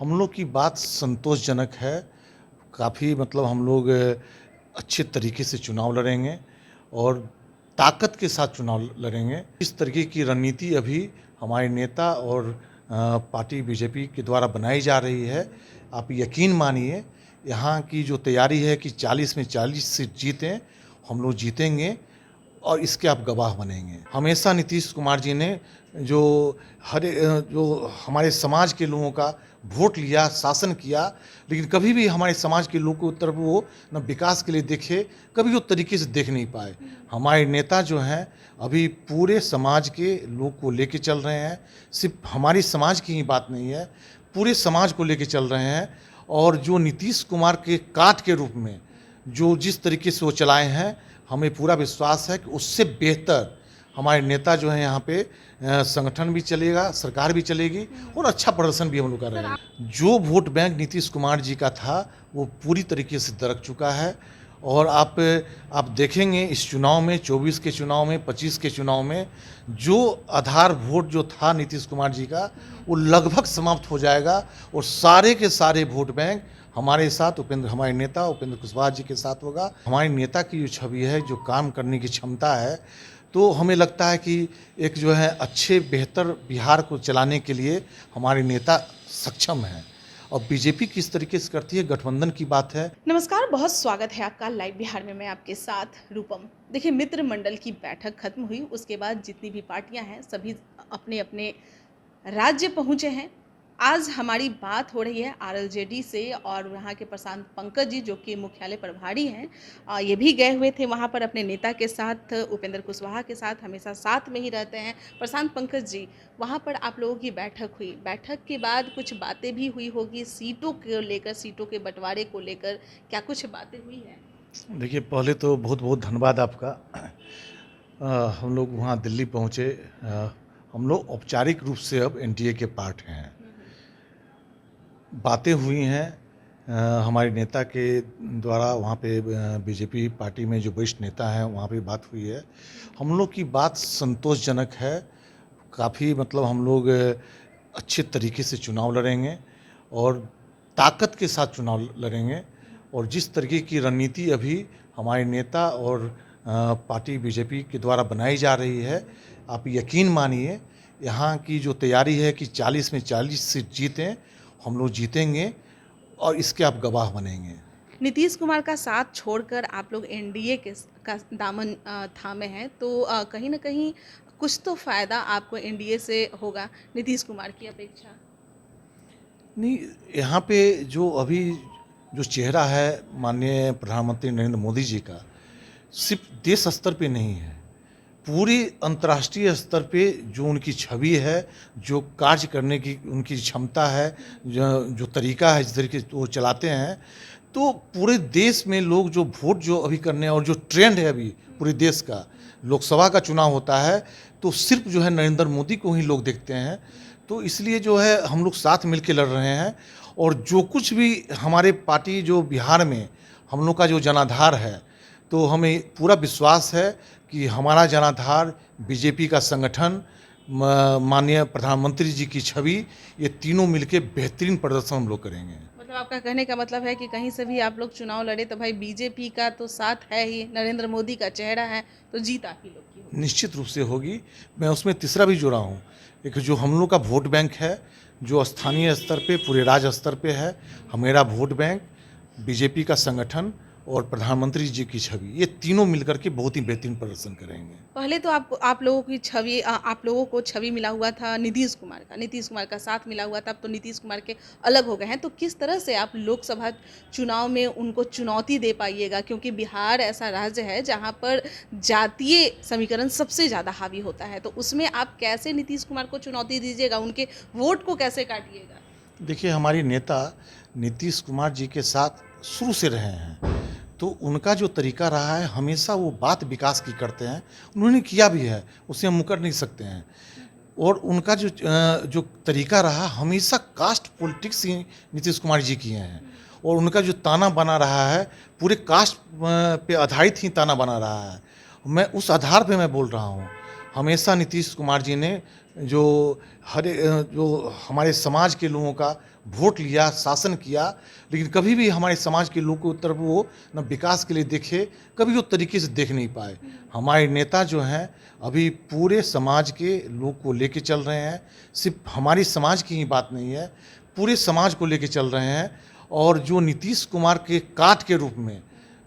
हम लोग की बात संतोषजनक है। काफ़ी मतलब हम लोग अच्छे तरीके से चुनाव लड़ेंगे और ताकत के साथ चुनाव लड़ेंगे। इस तरीके की रणनीति अभी हमारे नेता और पार्टी बीजेपी के द्वारा बनाई जा रही है। आप यकीन मानिए, यहाँ की जो तैयारी है कि 40 में 40 सीट जीतें, हम लोग जीतेंगे और इसके आप गवाह बनेंगे। हमेशा नीतीश कुमार जी ने जो हमारे समाज के लोगों का वोट लिया, शासन किया, लेकिन कभी भी हमारे समाज के लोगों की तरफ वो न विकास के लिए देखे, कभी वो तरीके से देख नहीं पाए। हमारे नेता जो हैं अभी पूरे समाज के लोग को लेके चल रहे हैं। सिर्फ हमारी समाज की ही बात नहीं है, पूरे समाज को लेके चल रहे हैं। और जो नीतीश कुमार के काट के रूप में जो जिस तरीके से वो चलाए हैं, हमें पूरा विश्वास है कि उससे बेहतर हमारे नेता जो हैं यहाँ पे संगठन भी चलेगा, सरकार भी चलेगी और अच्छा प्रदर्शन भी हम लोग कर रहे हैं। जो वोट बैंक नीतीश कुमार जी का था वो पूरी तरीके से दरक चुका है। और आप देखेंगे इस चुनाव में, 24 के चुनाव में, 25 के चुनाव में जो आधार वोट जो था नीतीश कुमार जी का, वो लगभग समाप्त हो जाएगा और सारे के सारे वोट बैंक हमारे साथ हमारे नेता उपेंद्र कुशवाहा जी के साथ होगा। हमारे नेता की जो छवि है, जो काम करने की क्षमता है, तो हमें लगता है कि एक जो है अच्छे बेहतर बिहार को चलाने के लिए हमारे नेता सक्षम हैं। और बीजेपी किस तरीके से करती है, गठबंधन की बात है। नमस्कार, बहुत स्वागत है आपका लाइव बिहार में। मैं आपके साथ रूपम। देखिए, मित्र मंडल की बैठक खत्म हुई, उसके बाद जितनी भी पार्टियां हैं सभी अपने अपने राज्य पहुंचे हैं। आज हमारी बात हो रही है आरएलजेडी से और वहाँ के प्रशांत पंकज जी जो कि मुख्यालय प्रभारी हैं, ये भी गए हुए थे वहाँ पर अपने नेता के साथ, उपेंद्र कुशवाहा के साथ, हमेशा साथ में ही रहते हैं। प्रशांत पंकज जी, वहाँ पर आप लोगों की बैठक हुई, बैठक के बाद कुछ बातें भी हुई होगी सीटों को लेकर, सीटों के बंटवारे को लेकर, क्या कुछ बातें हुई हैं? देखिए, पहले तो बहुत बहुत धन्यवाद आपका। हम लोग वहाँ दिल्ली पहुँचे। हम लोग औपचारिक रूप से अब एनडीए के पार्ट हैं। बातें हुई हैं हमारे नेता के द्वारा, वहाँ पे बीजेपी पार्टी में जो वरिष्ठ नेता हैं वहाँ पे बात हुई है। हम लोग की बात संतोषजनक है। काफ़ी मतलब हम लोग अच्छे तरीके से चुनाव लड़ेंगे और ताकत के साथ चुनाव लड़ेंगे। और जिस तरीके की रणनीति अभी हमारे नेता और पार्टी बीजेपी के द्वारा बनाई जा रही है, आप यकीन मानिए, यहाँ की जो तैयारी है कि 40 में 40 सीट जीतें, हम लोग जीतेंगे और इसके आप गवाह बनेंगे। नीतीश कुमार का साथ छोड़कर आप लोग एनडीए का दामन थामे हैं, तो कहीं ना कहीं कुछ तो फायदा आपको एनडीए से होगा नीतीश कुमार की अपेक्षा। नहीं, यहाँ पे जो अभी जो चेहरा है माननीय प्रधानमंत्री नरेंद्र मोदी जी का, सिर्फ देश स्तर पे नहीं है, पूरी अंतर्राष्ट्रीय स्तर पे जो उनकी छवि है, जो कार्य करने की उनकी क्षमता है, जो तरीका है, जिस तरीके से वो चलाते हैं, तो पूरे देश में लोग जो वोट जो अभी करने और जो ट्रेंड है अभी पूरे देश का, लोकसभा का चुनाव होता है तो सिर्फ जो है नरेंद्र मोदी को ही लोग देखते हैं। तो इसलिए जो है हम लोग साथ मिल के लड़ रहे हैं। और जो कुछ भी हमारे पार्टी जो बिहार में हम लोग का जो जनाधार है, तो हमें पूरा विश्वास है कि हमारा जनाधार, बीजेपी का संगठन, माननीय प्रधानमंत्री जी की छवि, ये तीनों मिलके बेहतरीन प्रदर्शन हम लोग करेंगे। मतलब आपका कहने का मतलब है कि कहीं से भी आप लोग चुनाव लड़े तो भाई बीजेपी का तो साथ है ही, नरेंद्र मोदी का चेहरा है, तो जीत आप ही लोग की होगी। निश्चित रूप से होगी। मैं उसमें तीसरा भी जोड़ा हूँ, एक जो हम लोग का वोट बैंक है, जो स्थानीय स्तर पे पूरे राज्य स्तर पे है, हमारा वोट बैंक, बीजेपी का संगठन और प्रधानमंत्री जी की छवि, ये तीनों मिलकर के बहुत ही बेहतरीन प्रदर्शन करेंगे। पहले तो आप लोगों की छवि, आप लोगों को छवि मिला हुआ था नीतीश कुमार का साथ मिला हुआ था, अब तो नीतीश कुमार के अलग हो गए हैं। तो किस तरह से आप लोकसभा चुनाव में उनको चुनौती दे पाइएगा, क्योंकि बिहार ऐसा राज्य है जहां पर जातीय समीकरण सबसे ज़्यादा हावी होता है, तो उसमें आप कैसे नीतीश कुमार को चुनौती दीजिएगा, उनके वोट को कैसे काटिएगा? देखिए, हमारी नेता नीतीश कुमार जी के साथ शुरू से रहे हैं, तो उनका जो तरीका रहा है, हमेशा वो बात विकास की करते हैं, उन्होंने किया भी है, उससे हम मुकर नहीं सकते हैं। और उनका जो तरीका रहा, हमेशा कास्ट पॉलिटिक्स ही नीतीश कुमार जी किए हैं। और उनका जो ताना बना रहा है, पूरे कास्ट पे आधारित ही ताना बना रहा है। मैं उस आधार पे मैं बोल रहा हूँ। हमेशा नीतीश कुमार जी ने जो हमारे समाज के लोगों का वोट लिया, शासन किया, लेकिन कभी भी हमारे समाज के लोग को तरफ वो न विकास के लिए देखे, कभी वो तरीके से देख नहीं पाए। हमारे नेता जो हैं अभी पूरे समाज के लोग को लेके चल रहे हैं, सिर्फ हमारी समाज की ही बात नहीं है, पूरे समाज को लेके चल रहे हैं। और जो नीतीश कुमार के काट के रूप में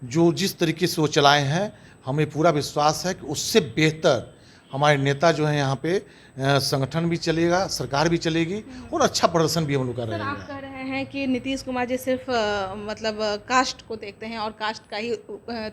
जो जिस तरीके से वो चलाए हैं, हमें पूरा विश्वास है कि उससे बेहतर हमारे नेता जो हैं यहाँ पे संगठन भी चलेगा, सरकार भी चलेगी और अच्छा प्रदर्शन भी हम लोग कर रहे सर, आप हैं। कह रहे हैं कि नीतीश कुमार जी सिर्फ मतलब कास्ट को देखते हैं और कास्ट का ही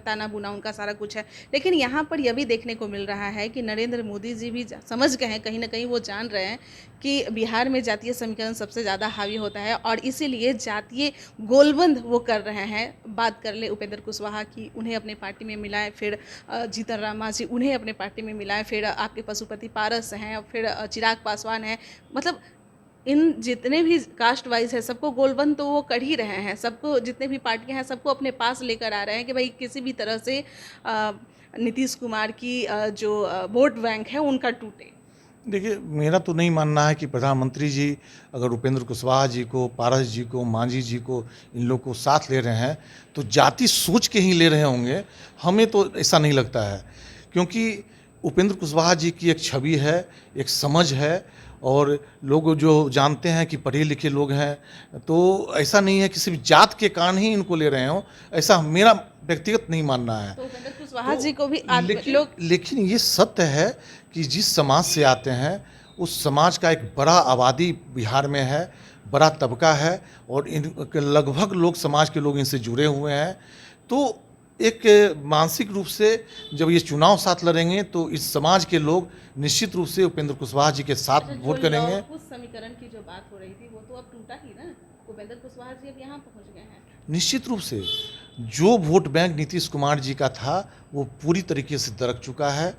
ताना बुना उनका सारा कुछ है, लेकिन यहाँ पर यह भी देखने को मिल रहा है कि नरेंद्र मोदी जी भी समझ गए हैं, कहीं ना कहीं वो जान रहे हैं कि बिहार में जातीय समीकरण सबसे ज़्यादा हावी होता है और इसीलिए जातीय गोलबंद वो कर रहे हैं। बात कर ले उपेंद्र कुशवाहा की, उन्हें अपने पार्टी में मिलाए, फिर जीतन राम मांझी उन्हें अपने पार्टी में मिलाए, फिर आपके पशुपति पारस हैं, फिर चिराग पासवान हैं, मतलब इन जितने भी कास्ट वाइज है सबको गोलबंद तो वो कर ही रहे हैं, सबको जितने भी पार्टियां हैं सबको अपने पास लेकर आ रहे हैं कि भाई किसी भी तरह से नीतीश कुमार की जो वोट बैंक है उनका टूटे। देखिए, मेरा तो नहीं मानना है कि प्रधानमंत्री जी अगर उपेंद्र कुशवाहा जी को, पारस जी को, मांझी जी को, इन लोग को साथ ले रहे हैं तो जाति सोच के ही ले रहे होंगे। हमें तो ऐसा नहीं लगता है, क्योंकि उपेंद्र कुशवाहा जी की एक छवि है, एक समझ है और लोग जो जानते हैं कि पढ़े लिखे लोग हैं, तो ऐसा नहीं है कि सिर्फ जात के कारण ही इनको ले रहे हों, ऐसा मेरा व्यक्तिगत नहीं मानना है। तो उपेंद्र कुशवाहा जी को भी लेकिन ये सत्य है कि जिस समाज से आते हैं उस समाज का एक बड़ा आबादी बिहार में है, बड़ा तबका है और इन लगभग लोग समाज के लोग इनसे जुड़े हुए हैं। तो एक मानसिक रूप से जब ये चुनाव साथ लड़ेंगे तो इस समाज के लोग निश्चित रूप से उपेंद्र कुशवाहा जी के साथ वोट करेंगे। उस समीकरण की जो बात हो रही थी वो तो अब टूटा ही ना, उपेंद्र कुशवाहा जी अब यहाँ पहुँच गए हैं। निश्चित रूप से जो वोट बैंक नीतीश कुमार जी का था वो पूरी तरीके से दरक चुका है।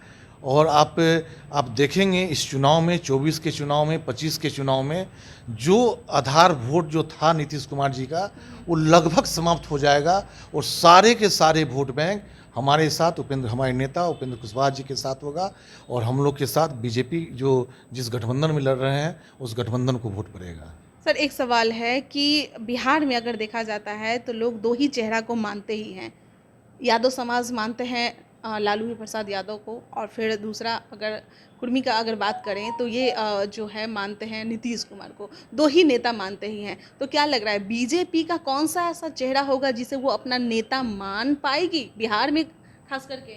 और आप देखेंगे इस चुनाव में, 24 के चुनाव में, 25 के चुनाव में जो आधार वोट जो था नीतीश कुमार जी का वो लगभग समाप्त हो जाएगा और सारे के सारे वोट बैंक हमारे साथ हमारे नेता उपेंद्र कुशवाहा जी के साथ होगा और हम लोग के साथ बीजेपी जो जिस गठबंधन में लड़ रहे हैं उस गठबंधन को वोट पड़ेगा। सर, एक सवाल है कि बिहार में अगर देखा जाता है तो लोग दो ही चेहरा को मानते ही हैं, यादव समाज मानते हैं लालू प्रसाद यादव को, और फिर दूसरा अगर कुर्मी का अगर बात करें तो ये जो है मानते हैं नीतीश कुमार को। दो ही नेता मानते ही हैं, तो क्या लग रहा है बीजेपी का कौन सा ऐसा चेहरा होगा जिसे वो अपना नेता मान पाएगी बिहार में खास करके?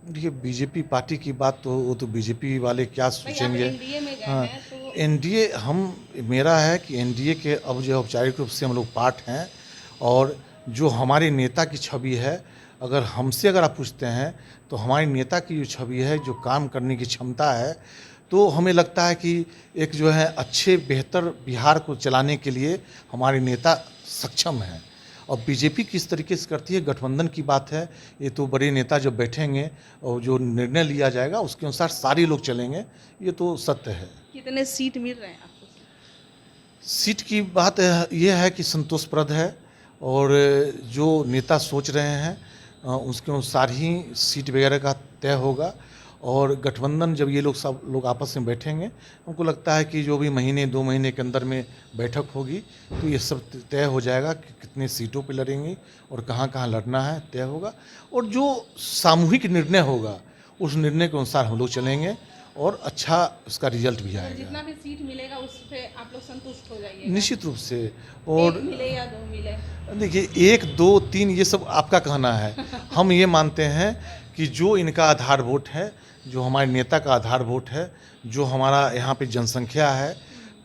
देखिए, बीजेपी पार्टी की बात तो वो तो बीजेपी वाले क्या सोचेंगे। एनडीए में गए हाँ, हैं तो एनडीए मेरा है कि एनडीए के अब जो औपचारिक रूप से हम लोग पार्ट हैं और जो हमारे नेता की छवि है, अगर आप पूछते हैं तो हमारे नेता की जो छवि है, जो काम करने की क्षमता है, तो हमें लगता है कि एक जो है अच्छे बेहतर बिहार को चलाने के लिए हमारे नेता सक्षम हैं। और बीजेपी किस तरीके से करती है, गठबंधन की बात है, ये तो बड़े नेता जब बैठेंगे और जो निर्णय लिया जाएगा उसके अनुसार सारे लोग चलेंगे, ये तो सत्य है। कितने सीट मिल रहे हैं आपको? सीट की बात ये है कि संतोषप्रद है और जो नेता सोच रहे हैं उसके अनुसार ही सीट वगैरह का तय होगा। और गठबंधन जब ये लोग सब लोग आपस में बैठेंगे, हमको लगता है कि जो भी महीने 2 महीने के अंदर में बैठक होगी तो ये सब तय हो जाएगा कि कितने सीटों पे लड़ेंगे और कहाँ कहाँ लड़ना है, तय होगा। और जो सामूहिक निर्णय होगा उस निर्णय के अनुसार हम लोग चलेंगे और अच्छा उसका रिजल्ट भी आएगा। जितना भी सीट मिलेगा उस पे आप लोग संतुष्ट हो जाइए? निश्चित रूप से। और एक मिले या 2 मिले? देखिए, 1, 2, 3 ये सब आपका कहना है। हम ये मानते हैं कि जो इनका आधार वोट है, जो हमारे नेता का आधार वोट है, जो हमारा यहाँ पे जनसंख्या है,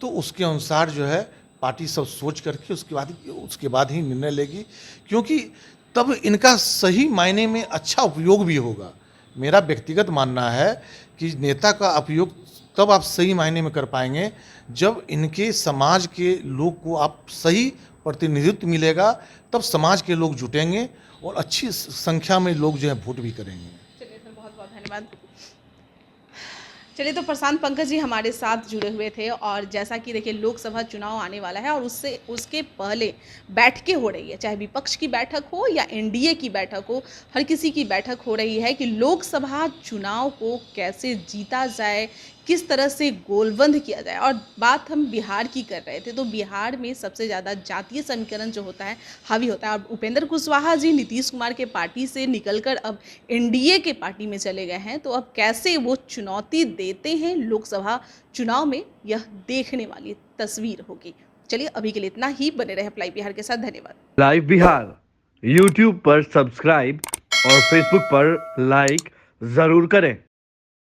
तो उसके अनुसार जो है पार्टी सब सोच करके उसके बाद ही निर्णय लेगी, क्योंकि तब इनका सही मायने में अच्छा उपयोग भी होगा। मेरा व्यक्तिगत मानना है कि नेता का उपयोग तब आप सही मायने में कर पाएंगे जब इनके समाज के लोग को आप सही प्रतिनिधित्व मिलेगा, तब समाज के लोग जुटेंगे और अच्छी संख्या में लोग जो है वोट भी करेंगे। चलिए सर, बहुत बहुत धन्यवाद। चलिए, तो प्रशांत पंकज जी हमारे साथ जुड़े हुए थे और जैसा कि देखिए लोकसभा चुनाव आने वाला है और उसके पहले बैठकें हो रही है, चाहे विपक्ष की बैठक हो या एनडीए की बैठक हो, हर किसी की बैठक हो रही है कि लोकसभा चुनाव को कैसे जीता जाए, किस तरह से गोलबंद किया जाए। और बात हम बिहार की कर रहे थे, तो बिहार में सबसे ज़्यादा जातीय समीकरण जो होता है हावी होता है। और उपेंद्र कुशवाहा जी नीतीश कुमार के पार्टी से निकलकर अब एनडीए के पार्टी में चले गए हैं, तो अब कैसे वो चुनौती देते हैं लोकसभा चुनाव में, यह देखने वाली तस्वीर होगी। चलिए अभी के लिए इतना ही, बने रहे लाइव बिहार के साथ। धन्यवाद। लाइव बिहार यूट्यूब पर सब्सक्राइब और फेसबुक पर लाइक जरूर करें।